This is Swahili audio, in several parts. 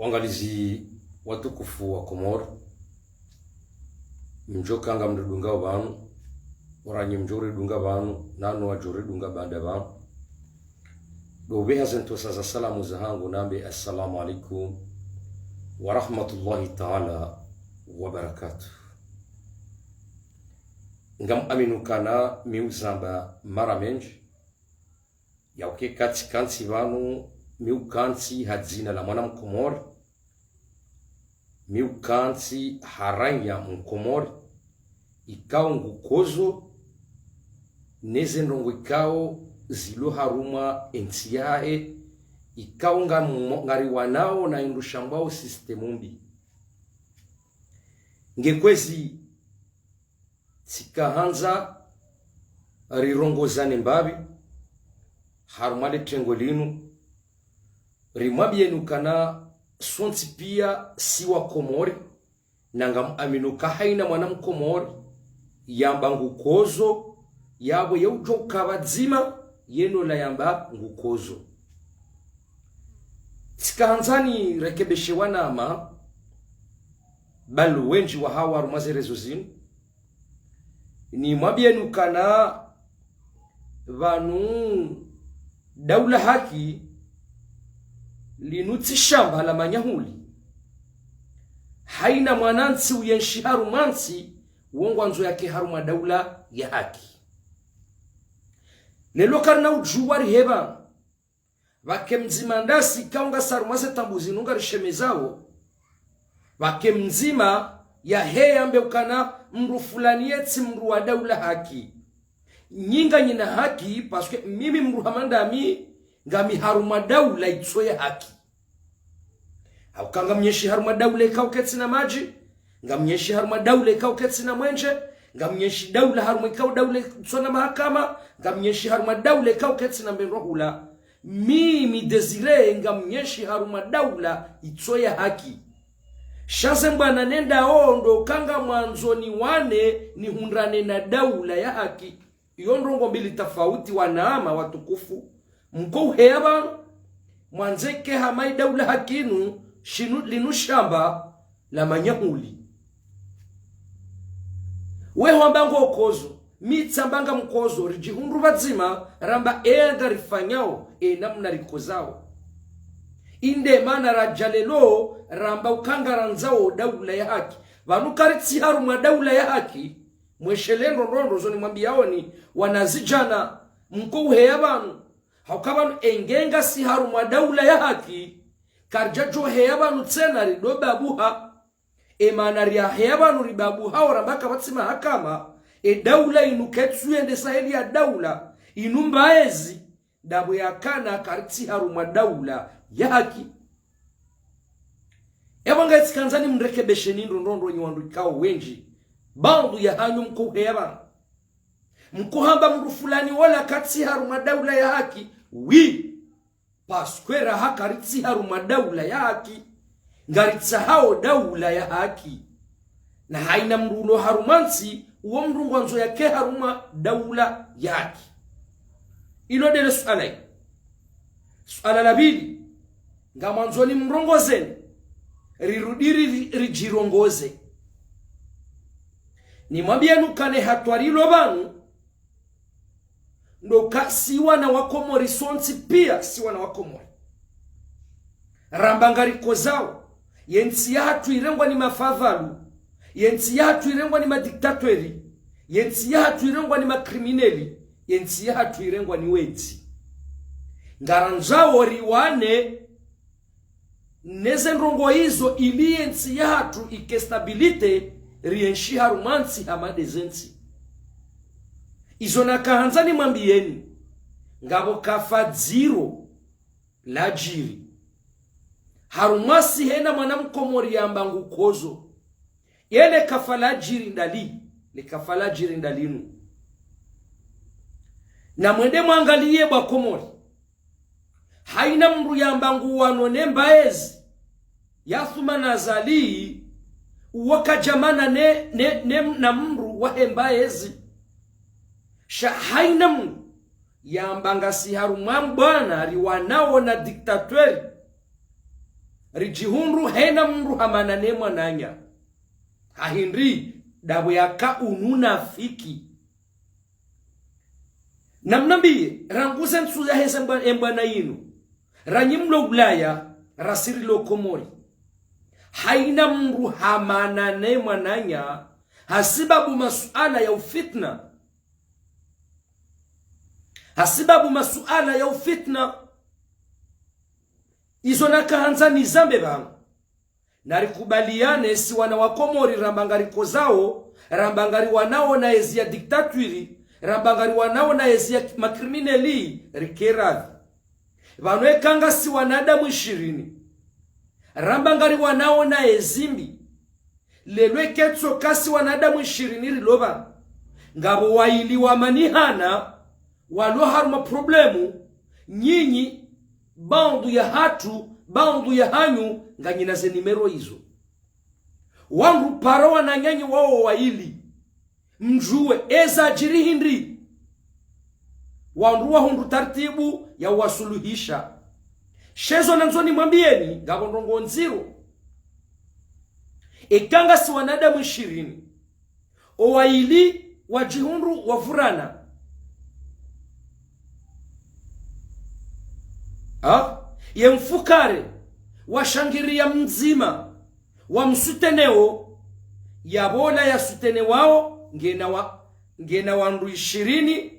Wangalizi watukufu wa Komoro, mjokanga mdudunga wanu, waranyi mjori dunga wanu, nanu wajori dunga banda wanu. Dobeha zentu sasa salamu zahangu nambe assalamu alaikum wa rahmatullahi ta'ala wa barakatuh. Ngam aminukana miuzamba mara menji, yauke kansi wanu miukansi hadzina la mwana mkomori, miukansi haranya mkomori, ikao ngukozo, neze ndongo ikao zilo haruma entsiyae, ikao ngari wanao na indushambao sistemumbi. Ngekwezi sikahanza rirongozane mbabi, harumale trengolinu, rimabyenukana sonti pia siwa Komori, nangam aminuka haina mwana mkomori, yamba ngukozo, yabo yaujoka wadzima, yeno la yamba ngukozo. Sikahanzani rekebeshewana ama, balu wenji wa hawa rumaze rezozinu, ni mabyenukana vanu daula haki, linuti shamba la manyahuli. Haina mwanansi uyenshi harumansi, uongwanzo yake haruma daula ya haki. Lelo karna ujuwari heba, wake mzima ndasi kaunga sarumase tambuzi nunga rishemezao, wake mzima ya heya mbeukana mru fulani yeti mru wa daula haki. Nyinga nyina haki, paske mimi mru hamanda mi, ngami haruma daula itsoya haki. Haukanga mnyeshi haruma daula ikao ketsi na maji, nga mnyeshi haruma daula ikao ketsi na mwenje, nga mnyeshi daula haruma ikao daula itsona mahakama, nga mnyeshi haruma daula ikao ketsi na mbenrohula. Mimi desire nga mnyeshi haruma daula itsoya haki. Shase mbana nenda ondo kanga mwanzoni wane ni hundrane na daula ya haki. Yondrongo mbili tafauti wanaama watukufu. Mko heba mwanzeke hamai daula hakinu shinu linu shamba la manyahuli. Weho mbango okozo, mitsambanga mkozo, rijihundu wadzima, ramba ega rifanyao, namna rikozao. Inde mana rajalelo, ramba ukanga ranzao daula ya haki. Vanukaritsi haruma daula ya haki, mweshelendo rondo zoni mwambiaoni, wanazijana, mko heyabanu, haukabanu engenga si haruma daula ya haki, karjajo heyabanu tsena ridobabuha, emana ria heyabanu ribabuha orambaka watsima hakama, daula inuketsu ende saheli ya daula, inumbaezi, dabu ya kana karitsi haruma daula ya haki. Ebanga itikanzani mrekebeshe nindo ndondo nyiwandu ikao wenji, bandu ya hanyu mko heyabanu. Mkuhamba mru fulani wala katsi haruma daula ya haki, paskwera haka ritsi haruma daula ya haki, ngaritsa hao daula ya haki. Na haina mrulo harumansi, uo mrungwanzo yake haruma daula ya haki. Ilo dele suala. Suala la bili, nga manzoni mrongozeni, rirudiri rijirongoze. Ni mabienu kane hatuarilo banu, ndoka siwa na wakomori sonsi pia siwa na wakomori. Rambangari kozao, yensi ya hatu irengwa ni mafadhalu, yensi ya hatu irengwa ni madiktatori, yensi ya hatu irengwa ni makrimineli, yensi ya hatu irengwa ni wezi. Ngaranzao riwane, neze nrongo hizo ili yensi ya hatu ikestabilite rienshi harumansi hamade zensi. Izo na kahanzani mwambieni, ngabo kafadziro la jiri. Harumasi hena mwana mkomori yamba ngukozo. Yele kafala jiri ndali, le kafala jiri ndalinu. Na mwende mwangalie wa komori. Haina mru yamba nguwano nembaezi. Yathuma nazali, wakajamana na mru wahembaezi. Shahainam yambanga si harumam bwana riwanao na diktatori rijihunru hena mru hamanane mwananya hahindri dabu yaka ununafiki namnambiye ranguze nsu ya hesa embwana yinu ranyimlo Ulaya rasiri lokomori haina mru hamanane mwananya hasibabu masuala ya ufitna izo nakahanza nizambe bangu narikubaliane si wana wakomori rambangari kozao rambangari wanao na ezi ya diktaturi rambangari wanao na ezi ya makrimineli rikeradhi vanwe kanga si wanadamu 20 rambangari wanao na ezimbi lelwe ketso kasi wanadamu 20 rilova ngabo waili wa manihana walo haruma problemu nyinyi bandu ya hatu bandu ya hanyu nganyina ze nimero hizo wangu paroa na nyanyi wao waili mjue eza jiri hindri wanduwa hundu tartibu ya wasuluhisha shezo nanzoni mwambieni ngabondongo nziro ikanga si wanadamu 20 owaili wajihundu wavurana ye mfukare washangiria mzima wa msuteneo yabola ya sutene wao ngena wandu 20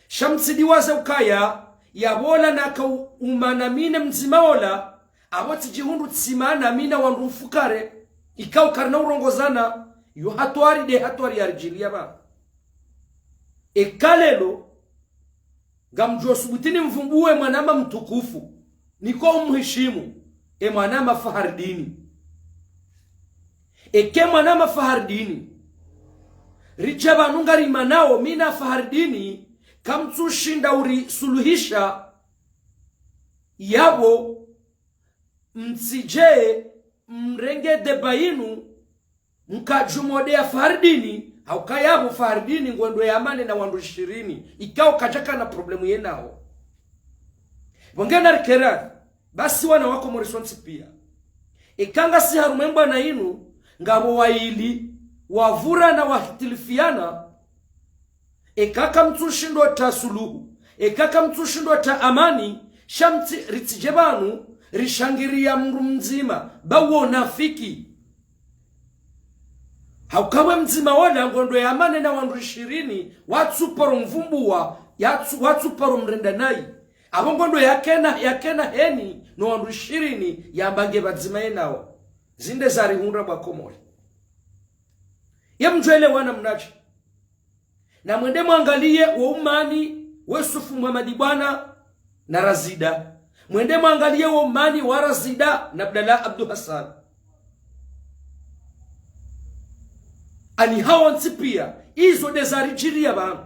shamtsidi waze ukaya yabola na kaumanamine mzima ola aboti jihundu tsimana mina wandu mfukare ikau karna urongozana yu hatwari yarjilia ba ekalelo gamjo subutini mvumbuwe mwanama mtukufu niko umheshimu mwanama Fahardini eke mwanama Fahardini rijaba nungari manao mina Fahardini kamtsushinda uri suluhisha yabo msije mrenge debainu mkajumode ya Fahardini hauka yabo Fahardini ngwendo ya amane na wandu 20 ikao kachaka na problemu yenao wangena rikera basi wana wako morisonsi pia ikanga si harumemba na inu ngabo waili wavura na wahitilifiana ikaka mtushindo ta suluhu ikaka mtushindo ta amani shamti ritijebanu rishangiria mru mzima bawo nafiki haukawe mzima wala ngondo ya amane na wandu 20 watu paro mvumbuwa watu paro mrenda nai abongondo yakena heni no wandu 20 yambange bazima yenao zinde zari hunra bakomori yamjwele wana mnaji na mwende mwangalie wa umani Wesufu Muhammadi bwana na Razida mwende mwangalie wa umani wa Razida na Abdallah Abdu Hassan ani hawa nsipia izo dezari jiria bana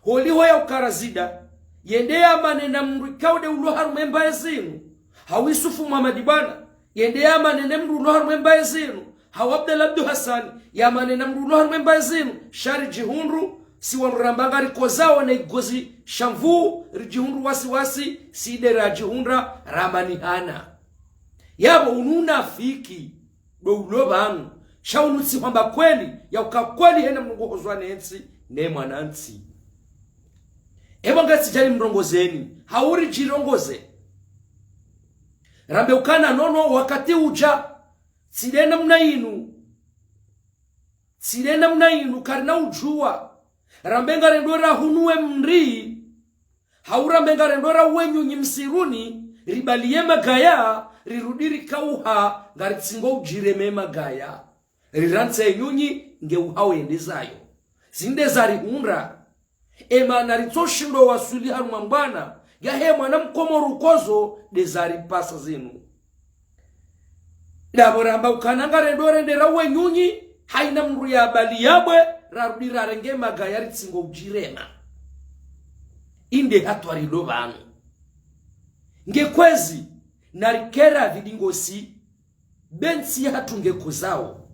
holi hoya ukarazida yendea manena mrikaude uloharu membaye zinu hawisufu Muhammadi bwana yendea manena mruloharu membaye zinu hawa Abdallah Abdu Hassan ya manena mruloharu membaye zinu shari jihunru si wanurambangari kozao na igozi shamvu rijihunru wasi sidera jihunra ramanihana yabo ununafiki do ulobanu shaunutsi kwamba kweli ya ukakweli hena mngokozwa nensi ne mwanansi ngati jali mrongozeni hauri jirongoze rambe ukana nono wakati uja sidena mna inu karina ujua rambe ngarendora hunuwe mri haura mengarendora wenyu nyimsiruni ribaliye magaya rirudiri kauha ngaritsingo ujireme magaya rirantse nyunyi nge uhawe endezayo zinde zari unra ema naritoshindo wasuli harumambana yahe mwana mkomoru kozo dezari pasa zinu daboramba ukananga rendore nderawe nyunyi haina mru ya bali yabwe rarudira renge magaya ritsingo ujirema inde hatwari lovanu ngekwezi narikera vidingosi bensi hatunge kozao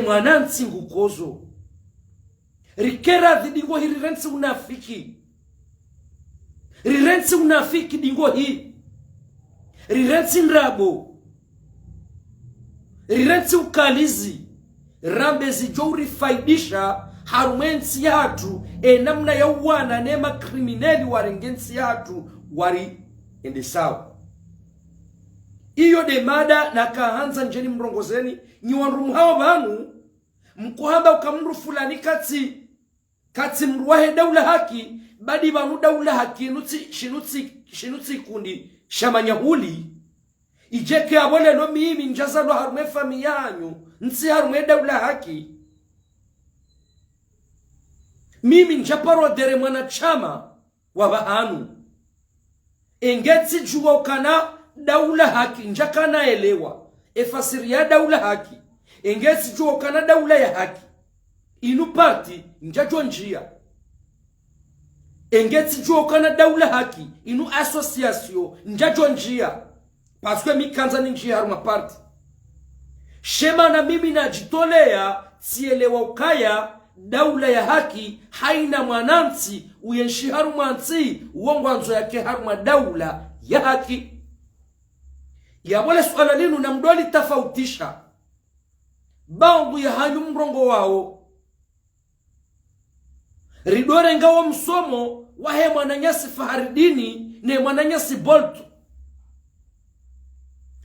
mwana nsingu kozo rikera vidingo hiri rensi unafiki dingo hi rirensi nrabo rirensi ukalizi rambe zijouri faidisha harumensi yatu namna ya uwana nema krimineli warengensi yatu wari ende sawa. Iyo demada na kahanza njeni mrongozeni nyiwanru hawa vanu mkuhamba ukamru fulani kati mruwahe daula haki badi vanu daula haki shinutsi kundi shamanyahuli ijeke abole no mimi njaza lo harume fami yanyu nsi harume daula haki mimi njaparo dere mwana chama wa bahanu engeti juwa ukana daula haki njakana elewa efasiri ya daula haki engeti juwa ukana daula ya haki inu parti njajwa njia engeti juwa ukana daula haki inu association njajwa njia paske mikanza ni njia haruma parti shema na mimi najitolea sielewa ukaya daula ya haki haina mwanansi uyenshi haruma nsi uongwanzo yake haruma daula ya haki ya wale suala linu na mdoli tafautisha baadhi ya hanyu mrongo wao ridore ngawa msomo wahe mwananyasi Faharidini ne mwananyasi Boltu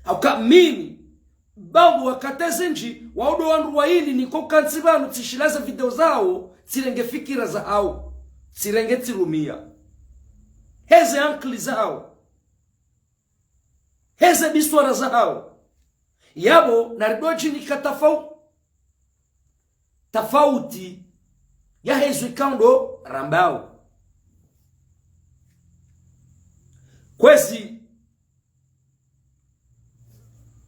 auka mimi babu wakateze nji waudo wandu wa hili niko kansibanu tishilaza video zao tirenge fikira za hao tirenge tirumia heze ankli zao heze biswara za hao yabo naridoji tafauti ya hezu ikaundo rambao kwezi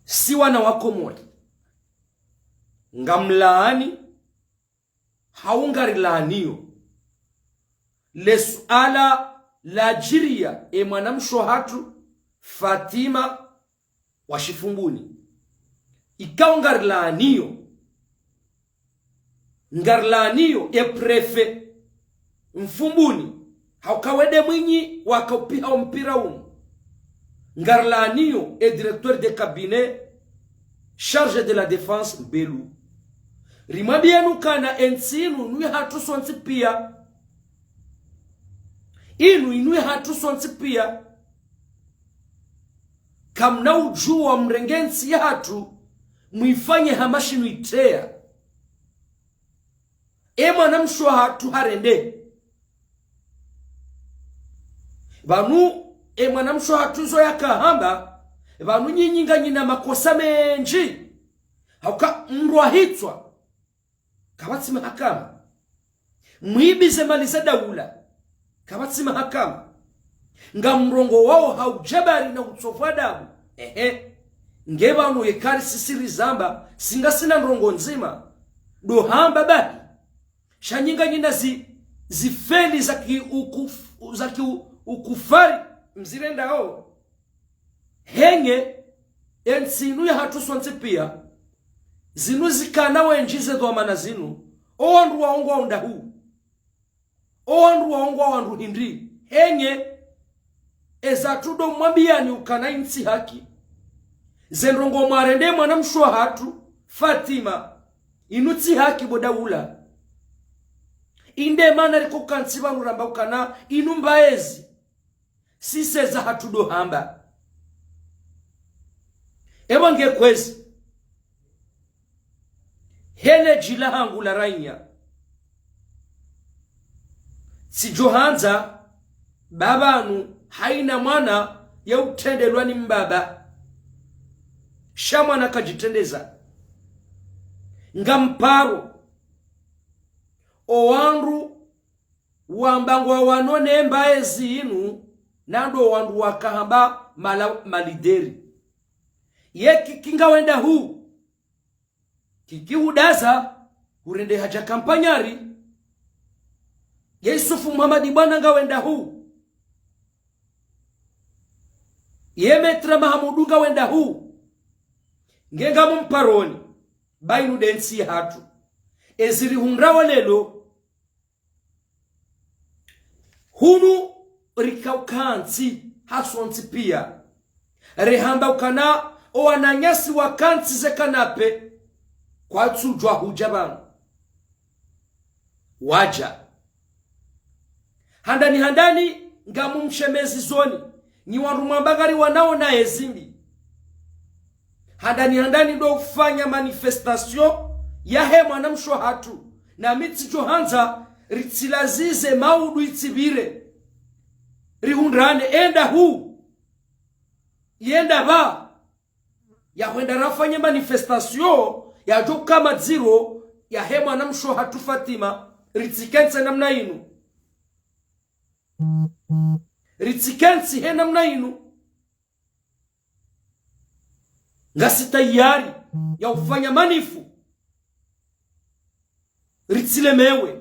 si wana wako moja ngamlaani haungari laaniyo lesuala la jiria mwanamsho hatu Fatima wa Shifumbuni ikaungari laaniyo ngarlaaniyo prefe Mfumbuni haukawede mwinyi wakaupiha mpira ngarlaaniyo directeur de cabinet chargé de la défense Belu rimabienu kana ensinu nui hatu sonti pia inui hatu sonti pia kamna ujua mrengensi ya hatu muifanye hamashinu itea mwanamshwa hatu harende vanu mwanamshwa hatu zo yakahamba vanu nyinyinga nyina makosa menji hauka mruahitswa kabatsi mahakama mwibize maliza daula kabatsi mahakama nga mrongo wao haujabari na utsofa adabu ngebanu yekari sisiri zamba singa sina mrongo nzima do hamba bali shanyinga nyina zifeli za ukufari mzirenda hao henge ensinu ya hatu sonte pia zinu zikana wenjize dhamana zinu owandu waongwa onda huu owandu waongwa wandu hindri henge ezatudo mwambiani ukana insi haki zenrongo mwarende mwanamshwa hatu Fatima inuti haki bodaula inde mana liko kansiba nuramba ukana inumbaezi siseza hatudo hamba ewange kwezi hele jila hangu la rainya si johanza babanu haina mwana ya utendelwa ni mbaba shamwana kajitendeza ngamparo owandu wambangwa wanone mbaezi inu nando wandu wakahamba malideri yeki kinga wenda huu kikihudaza urende haja kampanyari Yusufu Muhammadi bwana nga wenda huu Yemetra Mahamudu nga wenda huu ngenga mumparoni bainu densi hatu eziri hungrawa lelo hunu rikaukansi hasonsi pia rehamba ukana o ananyasi wakanti ze kanape kwa tsujwa hujabanu waja handani ngamu mshemezi zoni ni warumambagari wanao na ezimbi handani do kufanya manifestation ya hema na msho hatu na mitsi johanza ritsilazize maudu itsibire rihundrane enda hu yenda ba ya huenda rafanya manifestation ya jo kama zero ya hema na msho hatu Fatima ritsikense namna inu ritsikensi he namna inu ngasi tayari ya ufanya manifu ritsilemewe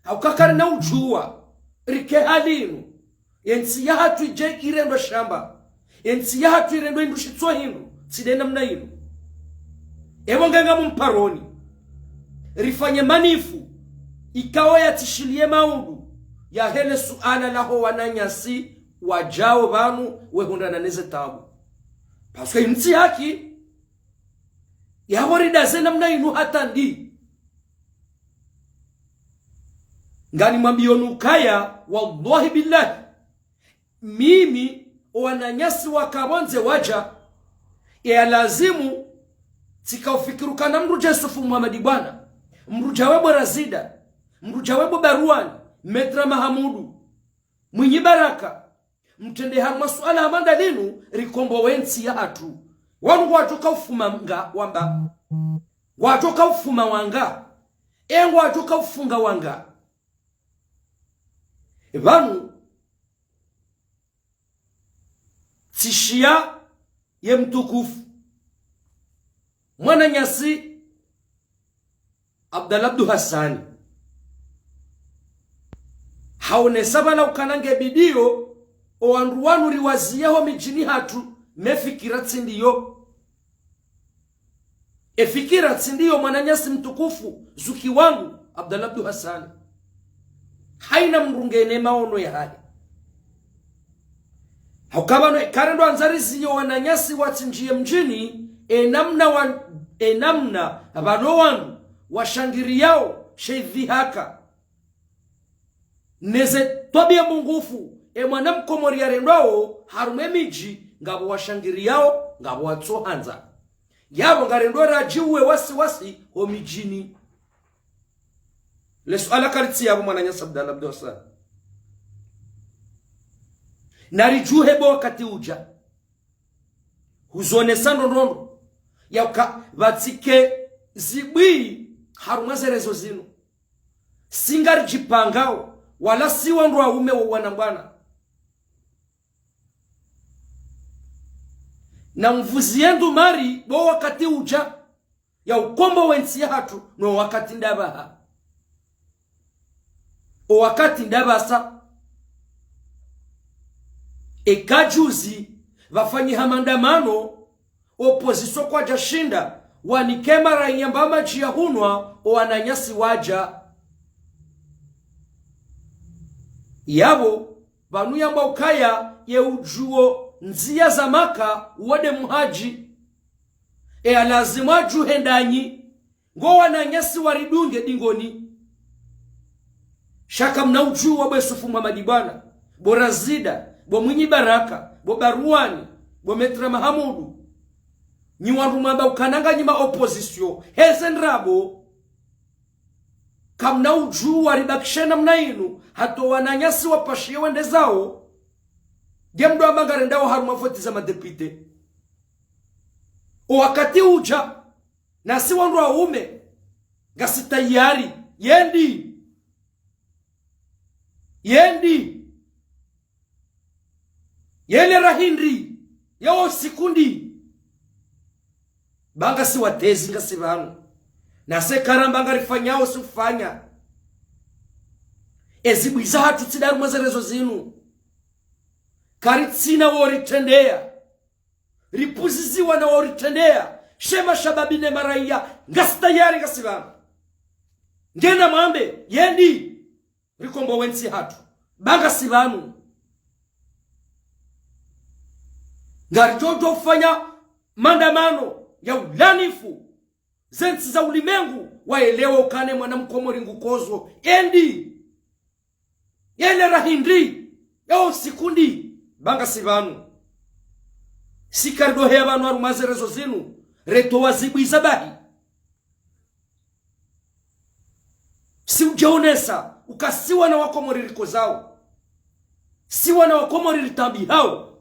haukakari na ujua rike halinu yensi ya hatu ije irendo shamba yensi ya hatu irendo indu shitsua hindu side namna inu ewa nganga mumparoni rifanye manifu ikawa ya tishilie maundu ya hele suala laho wananyasi wajao banu wehundana neze tabu paske inti haki ya horida ze namna inu hata ndi ngani mwambionu kaya wallahi billahi mimi wananyasi wakabonze waja ya lazimu tika ufikiruka na mruja Yusufu Muhammadi bwana mruja webo Razida mruja webo Baruani Metra Mahamudu Mwinyi Baraka mtende hamwa suala hamanda linu rikombo wensi ya hatu wanu watoka ufuma mga wamba watoka ufuma wanga watoka ufunga wanga vanu tishia ye mtukufu mwana nyasi Abdalabdu Hassani haone sabala ukanange bidio o wandu riwaziyeho mijini hatu mefikira tsindiyo efikira tsindiyo mwananyasi mtukufu zuki wangu Abdalabdu Hassani haina mrungene maono ya hali haukabano karendo anzariziyo wananyasi watsinjie mjini enamna abano wangu washangiri yao sheidhi haka neze tobia mungufu mwana mkomori ya rendwao harume miji ngabo washangiri yao ngabo watsohanza yabo ngarendo rajiwe wasi ho mijini lesu ala karitsi yabo mwananyasi Abdalabdu Hassani narijuhe bo wakati uja huzone sando nono ya vatike zibwi harumazerezo zinu singari jipangao wala si wandu wa ume wa wanambwana na mvuziendu mari bo wakati uja ya ukombo wensi ya hatu no wakati ndabaha o wakati ndabasa ekajuzi vafanyi hamandamano opozisio kwa jashinda wanikemara inyambama jia hunwa o wananyasi waja yabo vanu yamba ukaya ye ujuo nzia za Maka wade muhaji alazima juhendanyi ngo wananyasi waridunge dingoni shaka mna ujuo bo Yusufu Muhammadi bwana bo Razida bo Mwinyi Baraka bo Baruani bo Metra Mahamudu nyi warumamba ukananga nyima opposition hezenrabo kamna uju waribakishena mna inu hato wananyasi wapashie wende zao gemdo amangare ndao haruma voti za madepite o wakati uja na si wandu wa ume gasi tayari yendi yele rahindri yao sikundi banga si watezi ngasi vanu na se karamba ngarifanyao sifanya ezibwiza hatu tsidaru mazerezo zinu karitsina woritendea ripuziziwa na woritendea shema shababine maraiya ngastayari ngasi vanu ngena mwambe yendi rikombo wensi hatu banga si vanu ngari jojo kufanya maandamano ya ulanifu zensi za ulimengu waelewa ukane mwanamkomori ngukozo endi yele rahindri yao sikundi banga sivanu sikardo hebanu arumaze rezo zinu reto wazibu izabahi si ujaonesa ukasiwa na wakomori riko zao siwa na wakomori ritambi hao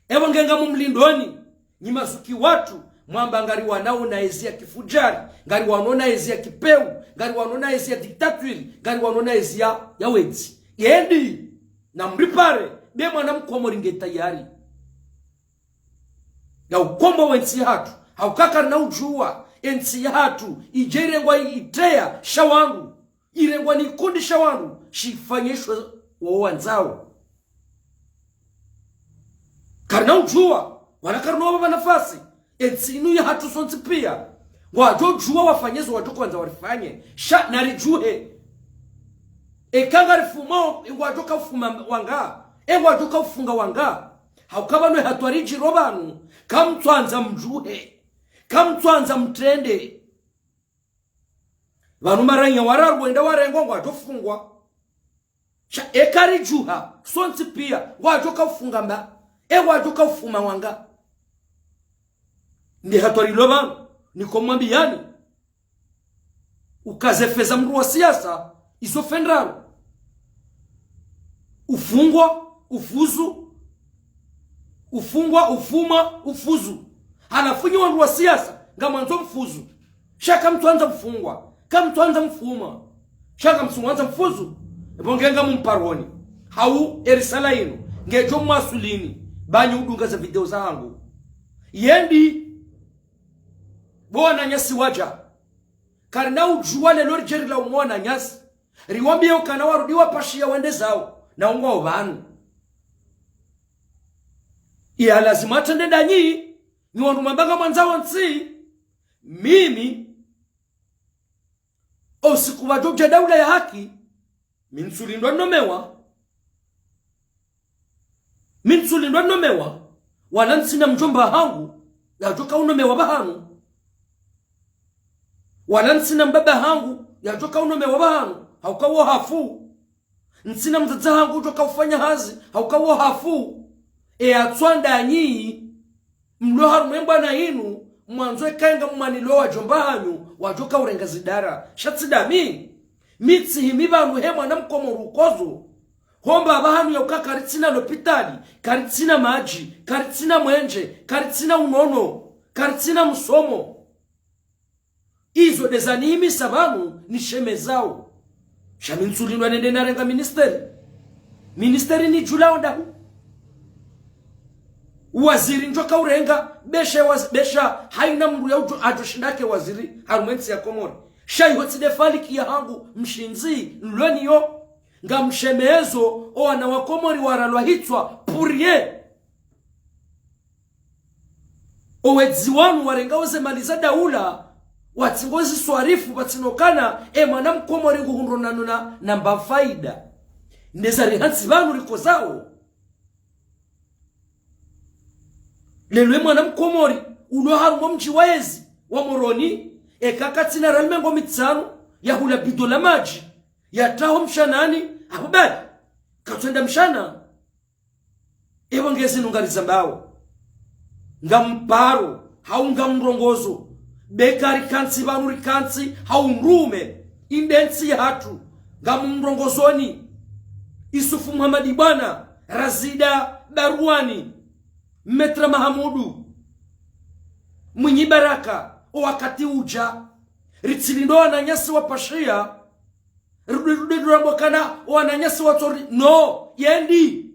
ewa ngenga mumlindoni nyimazuki watu mwamba ngari wanao na ezia kifujari ngari wanona ezia kipeu ngari wanona ezia diktatwili ngari wanona ezia ya wenzi yendi na mripare be mwana mkomori nge tayari ya ukombo wenzi hatu haukakari na ujua enzi hatu ijerengwa itea shawangu irengwa ni kundi shawangu shifanyeshwe wawanzao karna ujua wanakarnuwa baba nafasi enzi inu ya hatu sonzi pia wajo jua wafanyezo wajo kwanza warifanye sha narijuhe ekanga rifumao wajo kafuma wanga wajo kafunga wanga haukabanwe hatwariji robanu kamtwanza mjuhe kamtwanza mtrende vanu maranya wararwenda warengo wajo fungwa sha ekarijuha sonzi pia wajo kafunga mba wajo kafuma wanga ndi hatwari loba niko mwambiani ukazefeza mru wa siasa isofendraro ufungwa ufuzu ufungwa ufuma ufuzu halafunyi wandu wa siasa ngamanzo mfuzu shaka mtu anza mfungwa kama mtu anza mfuma shaka mtu anza mfuzu ebongenga mumparoni hau erisala ino ngejo mwasulini banyi udunga za video zangu yendi bona nyasi waja karna ujua lelo rijeri la umona nyasi riwambie ukana warudiwa pashia wende zao na ungo obanu ya lazima tende danyi ni wandu mambanga mwanzao nsi mimi siku wajoja daula ya haki minsulindwa nomewa wala nsina mjomba hangu ya joka unomewa bahanu wala nsina mbaba hangu ya joka unomewa bahanu haukawo hafu nsina mzaza hangu joka ufanya hazi haukawo hafu atswanda nyi mlo harumemba na inu mwanzo ekaenga mmanilo wa jomba hanyu wajoka urenga zidara shatsidami mitsi himibanu hemwa na mkomoru kozo homba abahanu ya ukakaritsina lopitali karitsina maji karitsina mwenje karitsina unono karitsina musomo izo dezanimi sabanu ni sheme zao shaminsulindwa nende narenga ministeri ni jula ondahu waziri njoka urenga besha haina mru ya ajoshindake waziri harumensi ya komori shai hotide faliki ya hangu mshinzi nloniyo nga mshemezo wana wakomori waralwa hitwa purie owedziwanu warenga oze maliza daula watingozi swarifu batinokana mwana mkomori nguhundronano na namba faida ndezari hansi banu riko zao lelwe mwana mkomori uno harumwa mji waezi wa moroni ekakatina ralmengo mitsanu ya hula bidola maji ya taho mshanani ahubali katwenda mshana wangezi nungariza mbao nga mparo haunga mrongozo bekari kansi banuri kansi haunrume indensi hatu nga mrongozoni Isufu Muhammadi bwana Razida Baruani Metra Mahamudu Mwinyi Baraka wakati uja Ritsilindo wananyasi wa pashia Rude durambokana wananyasi wa tori no yendi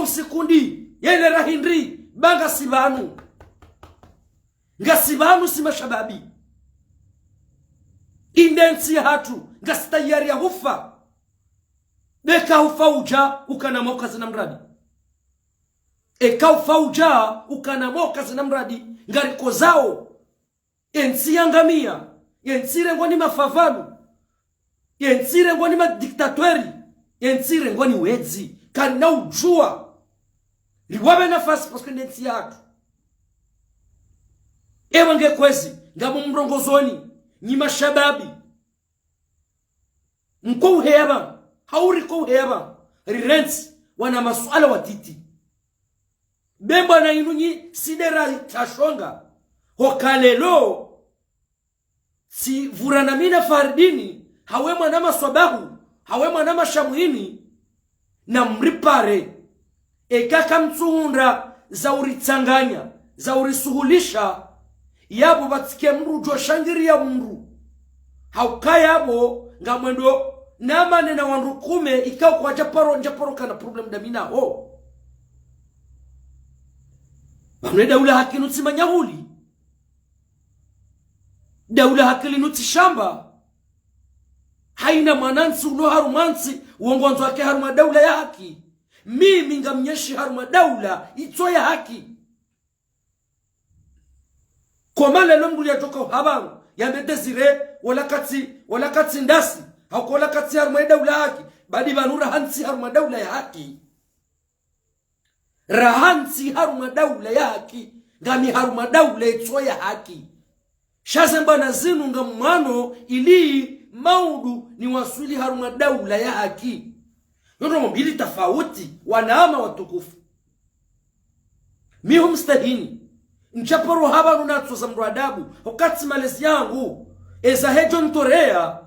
sekundi yele rahindri banga sibanu nga sibanu si mashababi indensi hatu nga stayari ya hufa beka hufa uja ukana moka zina mradi eka hufa uja ukana moka zina mradi ngariko zao ensi yangamia yensire ngoni mafavalu yensire ngoni madiktatori yensire ngoni wezi kana ujua liwabe nafasi paske ndensi yatu ewa ngekwezi ngabo mrongozoni nyima shababi mko uheba hauri ko uheba rirensi wana masuala watiti bemba na inunyi sidera tashonga hokalelo si vuranamina fardini hawe mwana maswabahu hawe mwana mashamuhini na mripare ekaka mtsuhunda za uritsanganya za urisuhulisha yabo batike mrujo shangiri ya mru haukayabo ngamwendo namane na wandu kume ikao kwa japaro kana problem damina ho bamwe daula haki nutsimanya huli daula haki linutishamba haina mwanansi ulo harumansi uongonzo wake haruma daula ya haki mimi ngamnyeshi haruma daula ito ya haki kwa male lombu ya toka habangu ya medezire wala kati ndasi hakola kati haruma daula haki badi banura hansi haruma daula ya haki rahansi haruma daula ya haki ngami haruma daula ito ya haki shazemba na zinu ngamwano ili maudu ni wasuli haruma daula ya haki yono mbili tofauti wanaama watukufu miho mstahini nchaporo haba nunatso za mradabu wakati malezi yangu eza hejo ntorea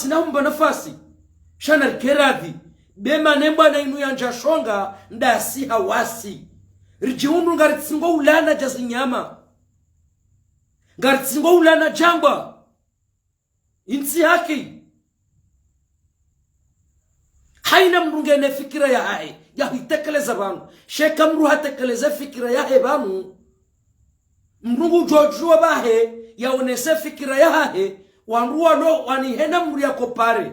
tinahumba nafasi shana rikeradhi bema nemba na inu ya njashonga ndasi hawasi rijiundu ngaritsingo ulana jazinyama ngaritsingo ulana jamba insi haki haina mrungene fikira ya hae ya hitekeleza banu sheka mru hatekeleza fikira ya hae banu mrungu jojua bahe ya onese fikira ya hae wanruwa lo wanihena mru ya kopare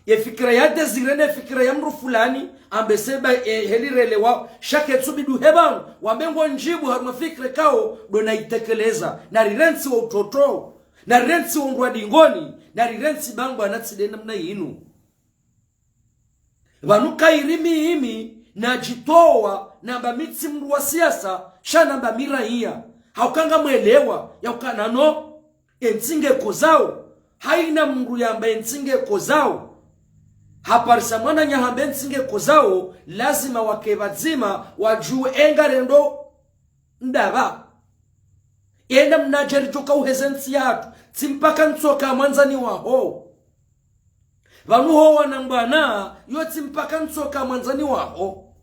ya fikira ya dezirene fikira ya mru fulani ambeseba helirele wa shake tsubidu hebanu wamengo njibu haruma fikira kao dona itekeleza na rirensi wa utoto na rirensi wa ndwa dingoni na rirensi bangu anatsidena mna yinu vanuka irimi imi na jitowa namba mitsi mru wa siasa shana mba miraia haukanga mwelewa ya ukanano entsinge kozao haina mru yamba entsinge kozao haparisa mwana nyahambe entsinge kozao lazima wakebadzima wajue engarendo ndaba enda mnajeri joka uhezensi yatu timpaka nsoka mwanzani waho vanu ho wanambana yoti mpaka nsoka mwanzani waho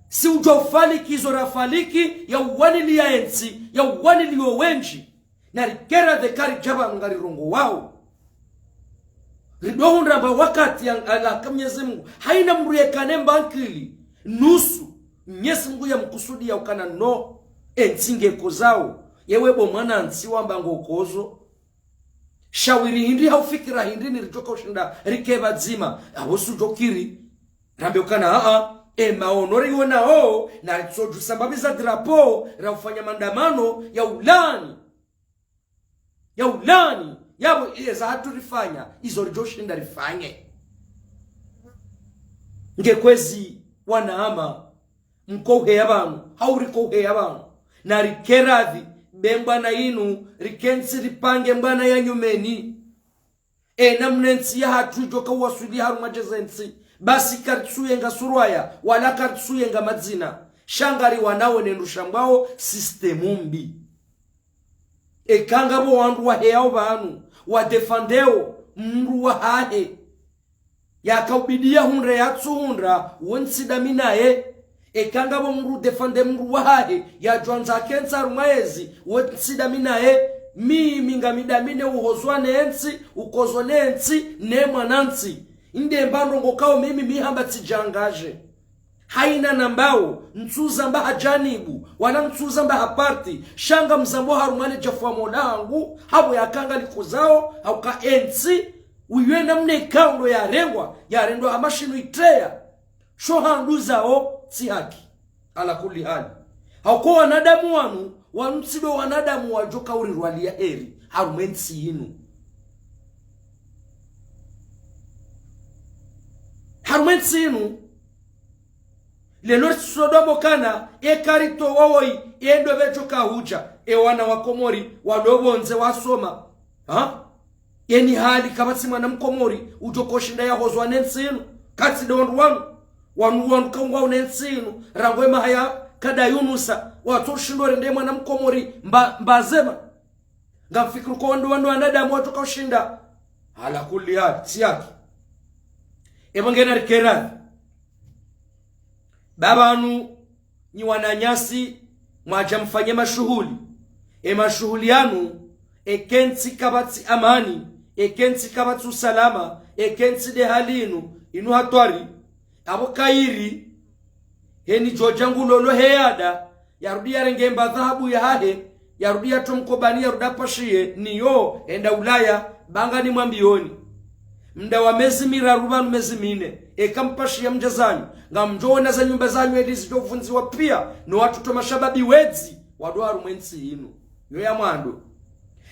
si ujofaliki zorafaliki ya uwanili ya ensi ya uwanili ya wenji na rikera dhekari jaba ngari rongo wao ridohun ramba wakati ya alaka mnyezi Mungu haina mruye kanemba ankili nusu mnyezi Mungu ya mkusudi ya ukana no ensinge kozao yewebo mwana nsi wamba ngokozo shawiri hindi haufikira hindi nilichoka ushinda rikeba dzima abosu jokiri rambe ukana maonori yona ho na tsoju sababiza drapo ra ufanya mandamano ya ulani yabo za hatu rifanya izo joshinda rifanye ngekwezi wanaama mkohe yabangu haurikohe yabangu na rikeradhi bemba na inu rikensi ripange mbana ya nyumeni namnensi ya hatu joka wasudi haru majezensi basi kartsuye nga surwaya wala kartsuye nga madzina shangari wanawe nendushambao sistemumbi kangabo wandu wa heyao banu wa defandeo mru wa hahe yakaubidia hunre yatsuhundra wonsidaminaye kangabo mru defande mru wa hahe ya jwanza kensa rumaezi wonsidaminaye mimi ngamidamine uhozwane ensi ukozone ensi ne mwanansi inde mbando ngokao mimi mihamba tijangaje haina nambao ntuza mba hajanibu wana ntuza mba haparti shanga mzambo harumale jafwa modangu habo yakanga likuzao hauka ensi uyuenda mne kaundo ya rendo amashinu itreya shohanduzao si haki ala kuli hali hauko wanadamu wanu wanutsido wanadamu wajoka urirwalia eri harumensi inu lelo Sodomo kana ekarito wawoi endo becho kahuja wana wa Komori walobonze wasoma yeni hali kabatsi mwana mkomori ujokoshinda ya hozwa nensinu katsi dondu wanu kangwa unensinu rangwe mahaya kada Yunusa watoshindore ndemwe mwana mkomori mbazema ngamfikiru kwa wandu wanadamu watu kaushinda hala kulli hali siyaki ebangena rikera babanu ni wananyasi mwaja mfanye mashuhuli mashuhuli yanu ekensi kabatsi amani ekensi kabatsi usalama ekensi de halinu inu hatwari abo kairi heni jojangu lolo heyada yarudia rengemba dhahabu ya hade yarudia tumkobani yaruda pashiye niyo enda Ulaya banga ni mwambioni mda wa mezi miraruba mezi mine ekampashia mjazanyu ngamjona za nyumba zanyu elizidovunziwa pia no watu mashababi wedzi wadoaru mwensi inu yo ya mwando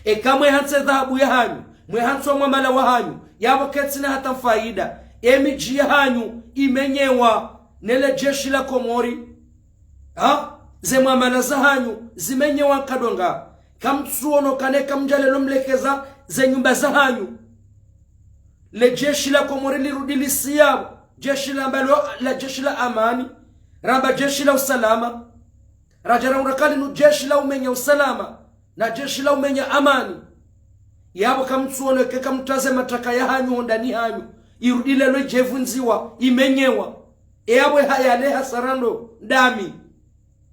ekamwe hanse dhahabu ya hanyu mwe hanso mwamala wa hanyu yabo ketsina hata faida emiji ya hanyu imenyewa nele jeshi la Komori ze mwamala za hanyu zimenyewa kadonga kamtsuono kaneka mjalelo mlekeza ze nyumba za hanyu le jeshi la Komori lirudili siyabo jeshi la ambalo la jeshi la amani ramba jeshi la usalama rajara urakali nu jeshi la umenya usalama na jeshi la umenya amani yabo kamtsuono keka mtaze mataka ya hanyu ndani hanyu irudile lo jevunziwa imenyewa yabo hayale hasarando ndami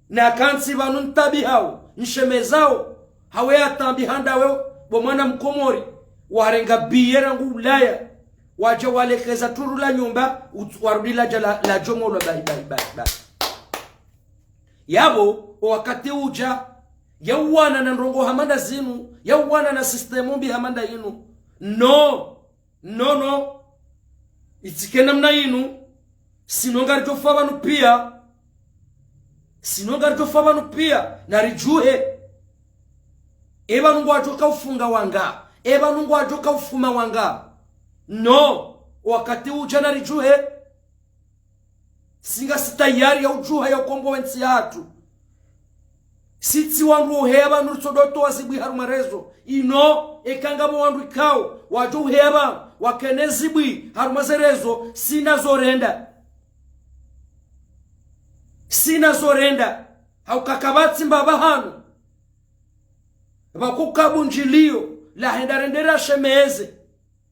na kansi banu ntabi hao nshemezao hawe atambi handa we bomwana mkomori warenga biyera ngu Ulaya waje walekeza turu la nyumba warudila jala la jomo lo bai yabo wakati uja yawana na ndongo hamanda zinu yawana na systemu mbi hamanda yinu no itikena mna yinu sinonga ritofa banu pia narijuhe eba nungu wajoka ufunga wanga eba nungu wajoka ufuma wanga wakati uja narijuhe singa sitayari ya ujuha ya ukombo wensi hatu siti wangu uheba nurusodoto wazibwi harumarezo ekangamo wandu ikao waju uheba wakenezibwi harumazerezo sina zorenda haukakabatsi mbaba hanu bakukabu njilio la hendarendera shemeze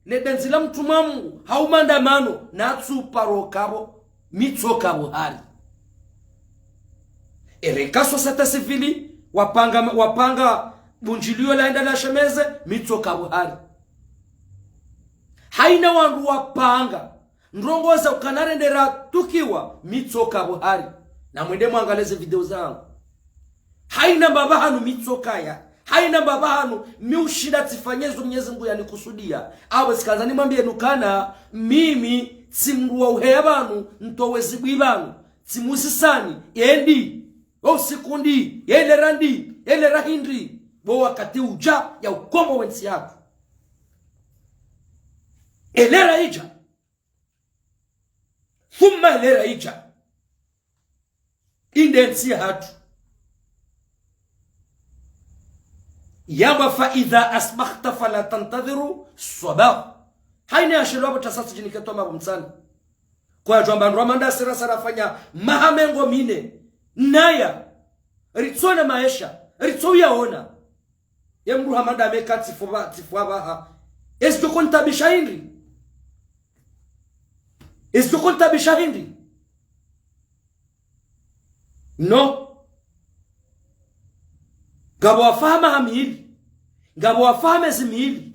ledenzila mtumamu haumandamano natsu parokabo mitsokabo hali erekaso sata sivili wapanga bunjilio la hendala shemeze mitsokabo hali haina wandu wapanga ndrongoza ukanarendera tukiwa mitsokabo hali na mwende mwangaleze video zangu haina baba hanu mitsokaya haina baba hanu miushida tifanyezo Mwenyezi Mungu yanikusudia awe sikanza nimwambie nukana mimi simruwa uhebanu ntowezi bwibanu timusisani endi sikundi ele rahindri bo wakati uja ya ukombo wensi yako elera ija thumma elera ija indensi hatu yaba fa idha asbakhta fala tantadhiru sabah haina yashelo hapo tasasi jiniketo mabumsani kwa jomba Rwanda sira fanya mahamengo mine naya ritsona maisha ritso yaona yemru hamanda ameka tifuaba ha esjo konta bishahindi ngabo wafahama hamili ngabo wafahame zimili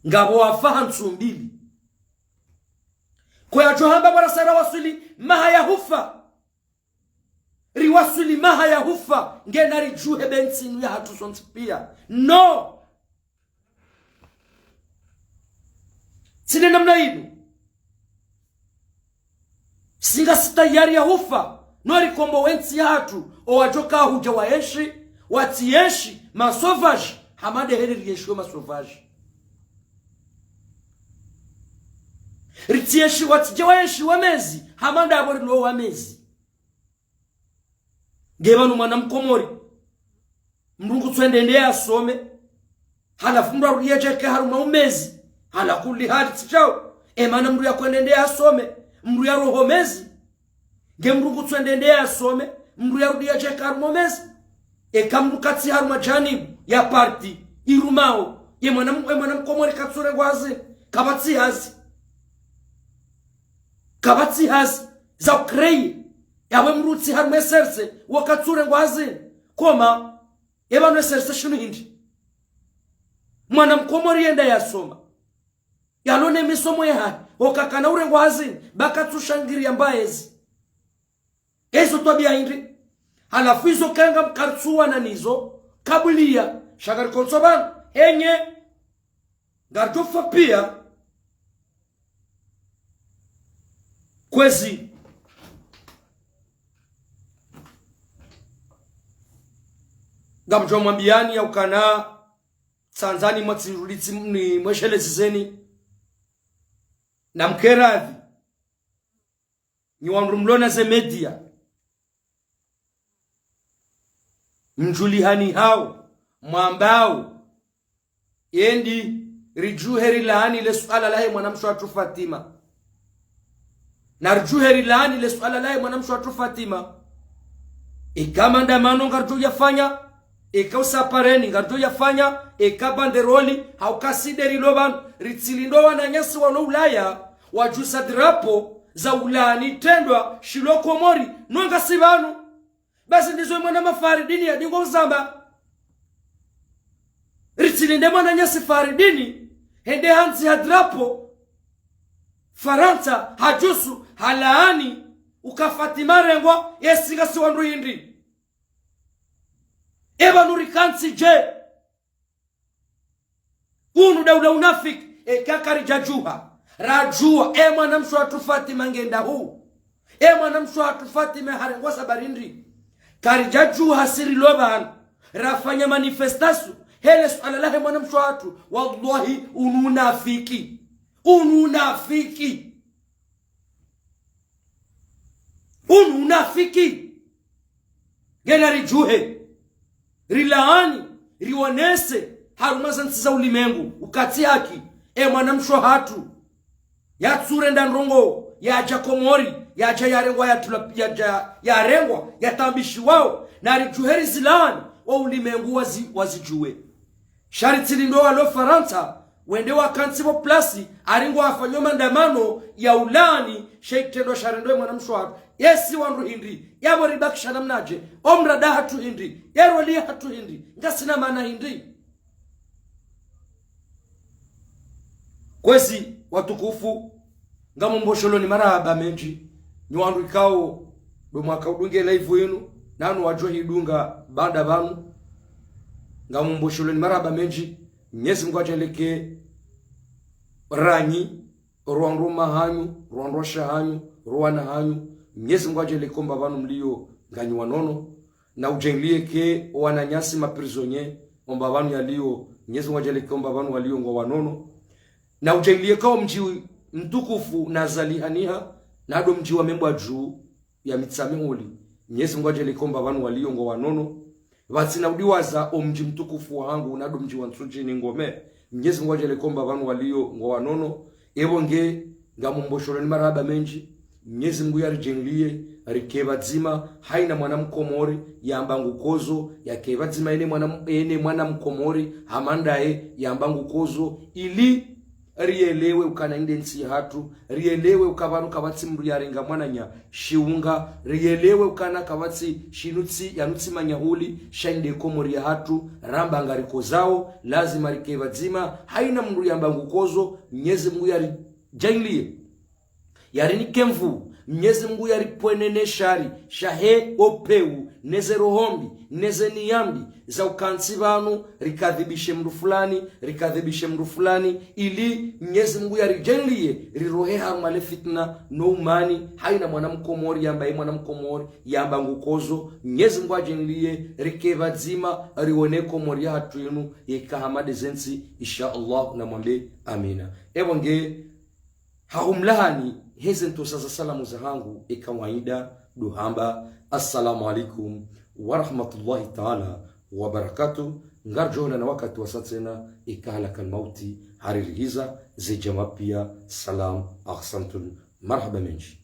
ngabo wafaha nsumbili kwa johamba barasara wasuli maha ya hufa riwasuli maha ya hufa ngena rijuhe bensinu ya hatu sontipia sine namna hinu singa sitayari ya hufa nori kombo wensi hatu owajoka huja waeshi watieshi masovaji hamade heri rieshwe masovaji ritieshi watijewaeshi wamezi hamanda abori lo wamezi gebanu mwana mkomori mrungu twende asome halafu mru arudiyecheke haruma umezi hala kuli hali tichao emana mru ya kwende asome mru ya rohomezi ge mrungu twende asome mru ya rudiyecheke haruma umezi kamru katsi haruma janibu ya parti irumao ye mwana mkomori katsure gwazi kabatsi hazi za ukrei yawe mrutsi haruma eserse wakatsure gwazi koma ebanu eserse shinu hindi mwana mkomori yenda yasoma yalone misomo ya okakana ure gwazi bakatsushangiri ambaezi ezo tobia hindi halafu izo kanga mkartsuwa na nizo kabulia shagari konsoban enye garjofa pia kwezi gamjo mwambiani ya ukana Tanzania mwatsi ni mweshele zizeni na mkeradhi ni wamrumlona ze media mjulihani hao mwambao yendi rijuheri laani le suala lahe mwanamsho atu Fatima na rijuheri laani le suala lahe mwanamsho atu Fatima ikama ndamano ngarjo yafanya ikausapareni ngarjo yafanya ikabanderoli haukasideri loban ritilindo wananyasi wano Ulaya wajusa drapo za ulani tendwa shiloko mori nonga sibanu basi ndizo mwana mafaridini ya dingo zamba ritilinde mwana nyasi faridini hende hansi hadrapo Faransa hajusu halaani ukafatima rengwa yesinga si wandu hindi eba nurikansi je unu dauda unafik kakari jajuha rajua mwana mshu atu Fatima ngenda huu mwana mshu atu Fatima harengwa sabarindri kari jajuha siri loban rafanya manifestasu hele suala lahe mwana mshu atu wallahi ununafiki gena rijuhe rilaani riwanese haruma zansi za ulimengu ukati haki mwana mshu hatu ya tsure ndanrongo ya jakomori ya jayarengwa ya rengwa ya tambishi wao na rijuheri zilani wa ulimengu wazijue sharitili ndo walo Faransa wende wakansibo plasi aringo afanyo mandamano ya ulani sheikhtendo sharendo mwana mshwaro yesi wanru hindi yabo ribakisha namnaje omrada hatu hindi yerwali hatu hindi ngasina maana hindi kwezi watukufu ngamumbosholoni ni maraba menji ni wandu ikao do mwaka udunge live yenu nanu wajo hidunga banda banu ngamumbosholoni ni maraba menji Mwenyezi Mungu ajeleke ranyi ruanruma hanyu ruanrosha hanyu ruana hanyu Mwenyezi Mungu ajeleke mbabanu mlio ganyi wanono na ujenlie ke wananyasi maprisonnier mbabanu yalio Mwenyezi Mungu ajeleke mbabanu walio ngo wanono na ujenlie kwa mji mtukufu na zalihaniha na do mji wa membwa juu ya mitsamiholi Mwenyezi Mungu ajeleke mbabanu walio ngo wanono vatsina udiwaza omji mtukufu wangu nado mji wa Ntsuji ni ngome Mwenyezi Mungu ajeleke mbabanu walio ngo wanono ebonge ngamumbosholoni maraba menji Mwenyezi Mungu yarijenlie rikeba dzima haina mwana mkomori yambangu kozo yakeba dzima ene mwana mkomori hamandae yambangu kozo ili rielewe ukana indensi hatu rielewe ukabanu kabatsi mru yarenga mwananya shiunga rielewe ukana kabatsi shinutsi yanutsi manyahuli shainde komori ya hatu ramba ngariko zao lazima rikeba dzima haina mru yambangu kozo Mwenyezi Mungu yarijenlie yarini kemvu Mwenyezi Mungu yaripwenene shari shahe opeu nezero hombi nezeni yambi za ukansi banu rikadhibishe mru fulani ili Mwenyezi Mungu yarijenlie rirohe hamale fitna no umani haina mwanamkomori yambaye mwanamkomori yamba ngukozo Mwenyezi Mungu ajenlie rikeva dzima rione komori hatu yenu yekahamade zensi insha Allah na mwambe amina ebonge haumlahani heze ntosaza salamu za hangu ikawaida duhamba assalamu alaikum wa rahmatullahi ta'ala wa barakatuh. Ngarjola na wakati wasatsena ikahalaka almauti haririhiza zijama pia salam ahsantun marhaba menji.